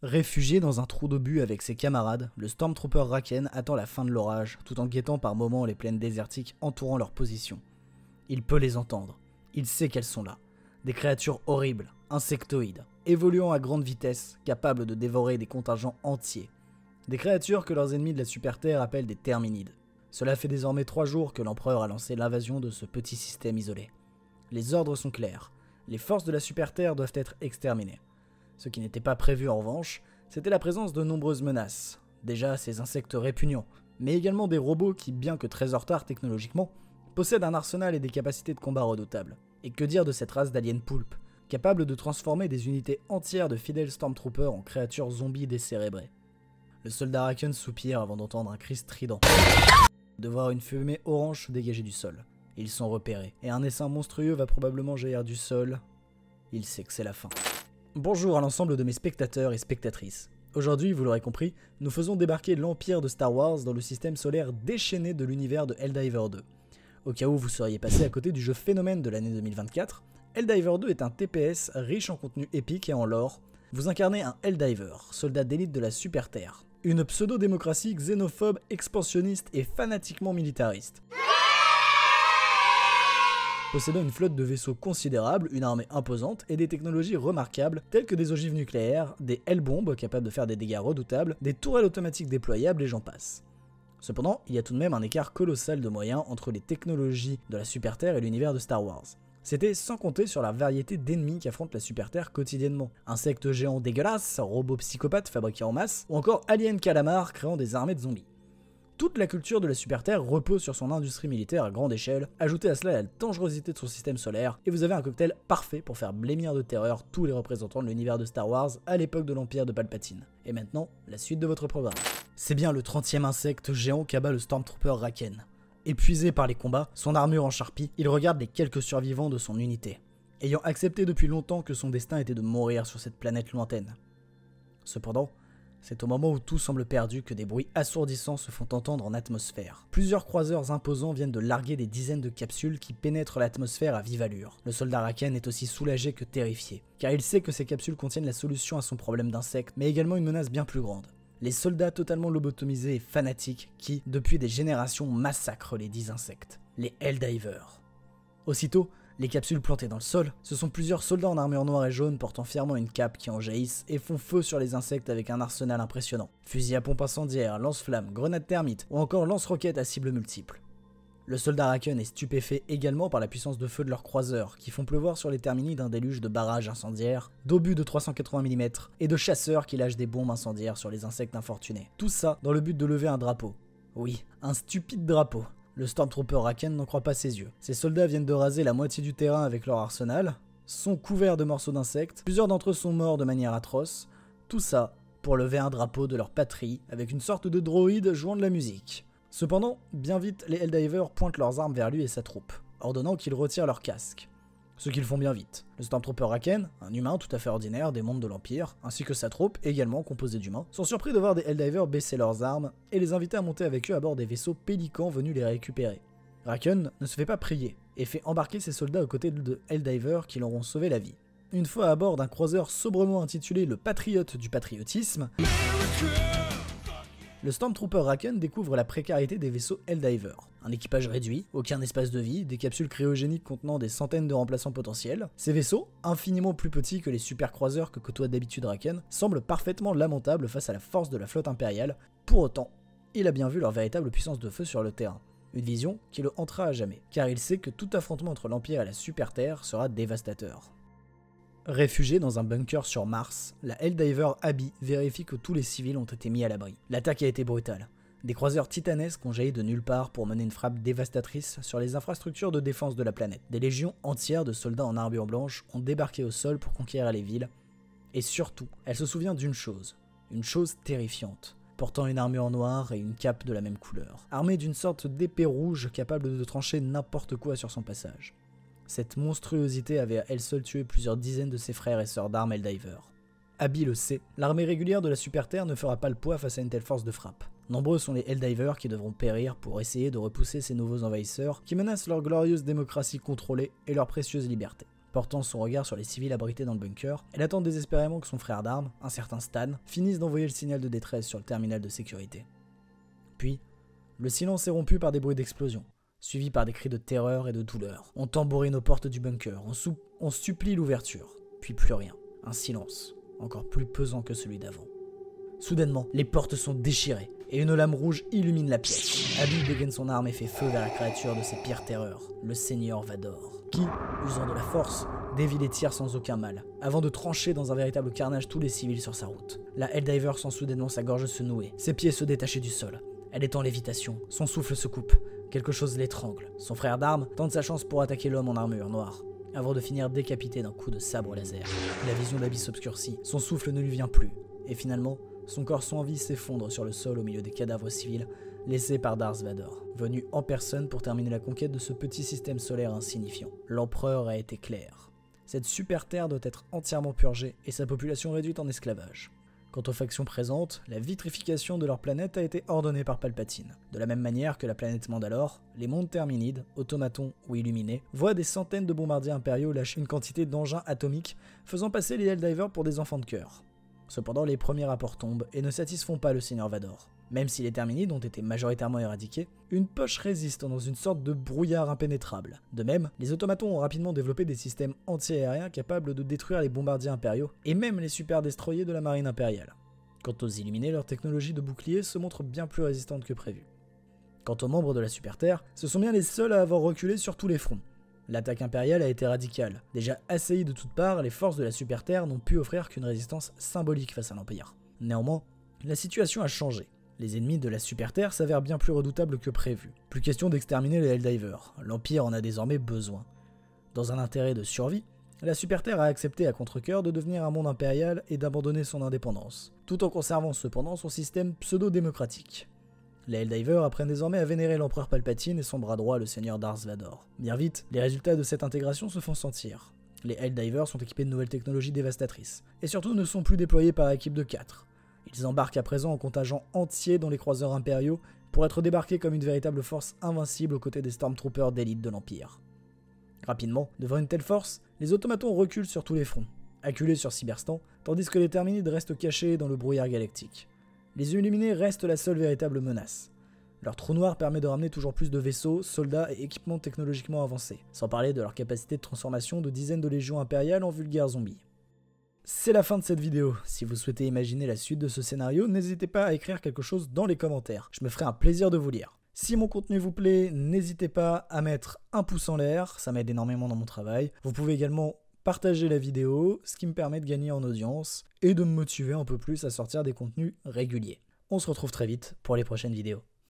Réfugié dans un trou d'obus avec ses camarades, le Stormtrooper Raken attend la fin de l'orage, tout en guettant par moments les plaines désertiques entourant leur position. Il peut les entendre, il sait qu'elles sont là. Des créatures horribles, insectoïdes, évoluant à grande vitesse, capables de dévorer des contingents entiers. Des créatures que leurs ennemis de la Super Terre appellent des Terminides. Cela fait désormais 3 jours que l'Empereur a lancé l'invasion de ce petit système isolé. Les ordres sont clairs, les forces de la Super Terre doivent être exterminées. Ce qui n'était pas prévu en revanche, c'était la présence de nombreuses menaces. Déjà ces insectes répugnants, mais également des robots qui, bien que très en retard technologiquement, possèdent un arsenal et des capacités de combat redoutables. Et que dire de cette race d'aliens poulpes, capable de transformer des unités entières de fidèles Stormtroopers en créatures zombies décérébrées. Le soldat Raken soupire avant d'entendre un cri strident, de voir une fumée orange se dégager du sol. Ils sont repérés, et un essaim monstrueux va probablement jaillir du sol. Il sait que c'est la fin. Bonjour à l'ensemble de mes spectateurs et spectatrices. Aujourd'hui, vous l'aurez compris, nous faisons débarquer l'Empire de Star Wars dans le système solaire déchaîné de l'univers de Helldivers 2. Au cas où vous seriez passé à côté du jeu phénomène de l'année 2024, Helldivers 2 est un TPS riche en contenu épique et en lore. Vous incarnez un Helldiver, soldat d'élite de la Super Terre. Une pseudo-démocratie xénophobe, expansionniste et fanatiquement militariste. Possédant une flotte de vaisseaux considérable, une armée imposante et des technologies remarquables telles que des ogives nucléaires, des Hellbombes capables de faire des dégâts redoutables, des tourelles automatiques déployables et j'en passe. Cependant, il y a tout de même un écart colossal de moyens entre les technologies de la Super Terre et l'univers de Star Wars. C'était sans compter sur la variété d'ennemis qu'affronte la Super Terre quotidiennement. Insectes géants dégueulasses, robots psychopathes fabriqués en masse, ou encore aliens calamars créant des armées de zombies. Toute la culture de la Super Terre repose sur son industrie militaire à grande échelle, ajoutez à cela la dangerosité de son système solaire, et vous avez un cocktail parfait pour faire blêmir de terreur tous les représentants de l'univers de Star Wars à l'époque de l'Empire de Palpatine. Et maintenant, la suite de votre programme. C'est bien le 30e insecte géant qu'abat le Stormtrooper Raken. Épuisé par les combats, son armure en charpie, il regarde les quelques survivants de son unité, ayant accepté depuis longtemps que son destin était de mourir sur cette planète lointaine. Cependant, c'est au moment où tout semble perdu que des bruits assourdissants se font entendre en atmosphère. Plusieurs croiseurs imposants viennent de larguer des dizaines de capsules qui pénètrent l'atmosphère à vive allure. Le soldat Raken est aussi soulagé que terrifié, car il sait que ces capsules contiennent la solution à son problème d'insectes, mais également une menace bien plus grande. Les soldats totalement lobotomisés et fanatiques qui, depuis des générations, massacrent les 10 insectes, les Helldivers. Aussitôt, les capsules plantées dans le sol, ce sont plusieurs soldats en armure noire et jaune portant fièrement une cape qui en jaillissent et font feu sur les insectes avec un arsenal impressionnant. Fusils à pompe incendiaire, lance-flammes, grenades thermites ou encore lance-roquettes à cibles multiples. Le soldat Raken est stupéfait également par la puissance de feu de leurs croiseurs qui font pleuvoir sur les Terminides un déluge de barrages incendiaires, d'obus de 380 mm et de chasseurs qui lâchent des bombes incendiaires sur les insectes infortunés. Tout ça dans le but de lever un drapeau. Oui, un stupide drapeau. Le Stormtrooper Raken n'en croit pas ses yeux. Ses soldats viennent de raser la moitié du terrain avec leur arsenal, sont couverts de morceaux d'insectes, plusieurs d'entre eux sont morts de manière atroce, tout ça pour lever un drapeau de leur patrie avec une sorte de droïde jouant de la musique. Cependant, bien vite, les Helldivers pointent leurs armes vers lui et sa troupe, ordonnant qu'ils retirent leur casque. Ce qu'ils font bien vite. Le Stormtrooper Raken, un humain tout à fait ordinaire des mondes de l'Empire, ainsi que sa troupe, également composée d'humains, sont surpris de voir des Helldivers baisser leurs armes et les inviter à monter avec eux à bord des vaisseaux pélicans venus les récupérer. Raken ne se fait pas prier et fait embarquer ses soldats aux côtés de Helldivers qui leur ont sauvé la vie. Une fois à bord d'un croiseur sobrement intitulé le Patriote du Patriotisme, le Stormtrooper Raken découvre la précarité des vaisseaux Helldiver. Un équipage réduit, aucun espace de vie, des capsules cryogéniques contenant des centaines de remplaçants potentiels. Ces vaisseaux, infiniment plus petits que les supercroiseurs que côtoie d'habitude Raken, semblent parfaitement lamentables face à la force de la flotte impériale. Pour autant, il a bien vu leur véritable puissance de feu sur le terrain. Une vision qui le hantera à jamais, car il sait que tout affrontement entre l'Empire et la Super Terre sera dévastateur. Réfugiée dans un bunker sur Mars, la Helldiver Abby vérifie que tous les civils ont été mis à l'abri. L'attaque a été brutale. Des croiseurs titanesques ont jailli de nulle part pour mener une frappe dévastatrice sur les infrastructures de défense de la planète. Des légions entières de soldats en armure blanche ont débarqué au sol pour conquérir les villes. Et surtout, elle se souvient d'une chose terrifiante. Portant une armure noire et une cape de la même couleur. Armée d'une sorte d'épée rouge capable de trancher n'importe quoi sur son passage. Cette monstruosité avait à elle seule tué plusieurs dizaines de ses frères et sœurs d'armes Helldiver. Abby le sait, l'armée régulière de la Super Terre ne fera pas le poids face à une telle force de frappe. Nombreux sont les Helldivers qui devront périr pour essayer de repousser ces nouveaux envahisseurs qui menacent leur glorieuse démocratie contrôlée et leur précieuse liberté. Portant son regard sur les civils abrités dans le bunker, elle attend désespérément que son frère d'armes, un certain Stan, finisse d'envoyer le signal de détresse sur le terminal de sécurité. Puis, le silence est rompu par des bruits d'explosion, suivis par des cris de terreur et de douleur. On tambourine aux portes du bunker, on supplie l'ouverture, puis plus rien. Un silence, encore plus pesant que celui d'avant. Soudainement, les portes sont déchirées, et une lame rouge illumine la pièce. Abby dégaine son arme et fait feu vers la créature de ses pires terreurs, le Seigneur Vador, qui, usant de la force, dévie les tirs sans aucun mal, avant de trancher dans un véritable carnage tous les civils sur sa route. La Helldiver sent soudainement sa gorge se nouer, ses pieds se détacher du sol. Elle est en lévitation, son souffle se coupe, quelque chose l'étrangle. Son frère d'armes tente sa chance pour attaquer l'homme en armure noire, avant de finir décapité d'un coup de sabre laser. La vision d'Abby s'obscurcit, son souffle ne lui vient plus, et finalement, son corps sans vie s'effondre sur le sol au milieu des cadavres civils laissés par Darth Vador, venu en personne pour terminer la conquête de ce petit système solaire insignifiant. L'empereur a été clair. Cette super terre doit être entièrement purgée et sa population réduite en esclavage. Quant aux factions présentes, la vitrification de leur planète a été ordonnée par Palpatine. De la même manière que la planète Mandalore, les mondes Terminides, automatons ou illuminés, voient des centaines de bombardiers impériaux lâcher une quantité d'engins atomiques, faisant passer les Helldivers pour des enfants de cœur. Cependant, les premiers rapports tombent et ne satisfont pas le Seigneur Vador. Même si les Terminides ont été majoritairement éradiqués, une poche résiste dans une sorte de brouillard impénétrable. De même, les automatons ont rapidement développé des systèmes anti-aériens capables de détruire les bombardiers impériaux et même les super-destroyers de la marine impériale. Quant aux Illuminés, leur technologie de bouclier se montre bien plus résistante que prévu. Quant aux membres de la Super Terre, ce sont bien les seuls à avoir reculé sur tous les fronts. L'attaque impériale a été radicale. Déjà assaillies de toutes parts, les forces de la Super Terre n'ont pu offrir qu'une résistance symbolique face à l'Empire. Néanmoins, la situation a changé. Les ennemis de la Super Terre s'avèrent bien plus redoutables que prévu. Plus question d'exterminer les Helldivers, l'Empire en a désormais besoin. Dans un intérêt de survie, la Super Terre a accepté à contre-cœur de devenir un monde impérial et d'abandonner son indépendance, tout en conservant cependant son système pseudo-démocratique. Les Helldivers apprennent désormais à vénérer l'empereur Palpatine et son bras droit, le Seigneur Darth Vador. Bien vite, les résultats de cette intégration se font sentir. Les Helldivers sont équipés de nouvelles technologies dévastatrices, et surtout ne sont plus déployés par équipe de 4. Ils embarquent à présent en contingent entier dans les croiseurs impériaux pour être débarqués comme une véritable force invincible aux côtés des Stormtroopers d'élite de l'Empire. Rapidement, devant une telle force, les automatons reculent sur tous les fronts, acculés sur Cyberstan, tandis que les Terminides restent cachés dans le brouillard galactique. Les Illuminés restent la seule véritable menace. Leur trou noir permet de ramener toujours plus de vaisseaux, soldats et équipements technologiquement avancés, sans parler de leur capacité de transformation de dizaines de légions impériales en vulgaires zombies. C'est la fin de cette vidéo. Si vous souhaitez imaginer la suite de ce scénario, n'hésitez pas à écrire quelque chose dans les commentaires. Je me ferai un plaisir de vous lire. Si mon contenu vous plaît, n'hésitez pas à mettre un pouce en l'air, ça m'aide énormément dans mon travail. Vous pouvez également partager la vidéo, ce qui me permet de gagner en audience et de me motiver un peu plus à sortir des contenus réguliers. On se retrouve très vite pour les prochaines vidéos.